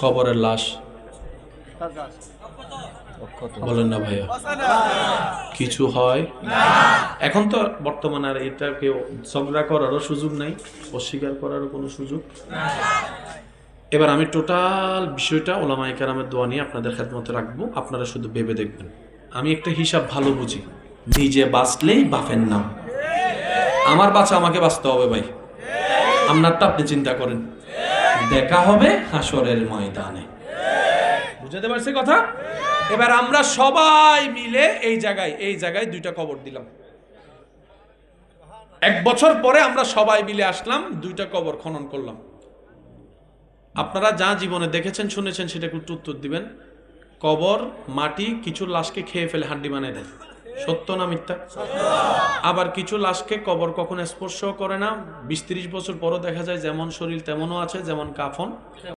কবরের লাশ বলেন না ভাইয়া, কিছু হয় এখন তো বর্তমানে আর এটা কেউ ঝগড়া করারও সুযোগ নাই, অস্বীকার করারও কোনো সুযোগ। এবার আমি টোটাল বিষয়টা ওলামায়ে কেরামের দোয়া নিয়ে আপনাদের খেদমতে রাখবো, আপনারা শুধু ভেবে দেখবেন। আমি একটা হিসাব ভালো বুঝি, নিজে বাঁচলেই বাপের নাম। আমার বাঁচা আমাকে বাঁচতে হবে ভাই, আপনারটা আপনি চিন্তা করেন, দেখা হবে হাসরের ময়দানে। বুঝতে পারছি কথা? এবার আমরা সবাই মিলে এই জায়গায় 2টা কবর দিলাম। 1 বছর পরে আমরা সবাই মিলে আসলাম, 2টা কবর খনন করলাম। আপনারা যা জীবনে দেখেছেন শুনেছেন সেটা একটু উত্তর দিবেন। কবর মাটি কিছু লাশকে খেয়ে ফেলে হাড্ডি বানিয়ে দেয়, সত্য না মিথ্যা? আবার কিছু লাশকে কবর কখনো স্পর্শ করে না, 20-30 বছর পরও দেখা যায় যেমন শরীর তেমনও আছে, যেমন কাফন।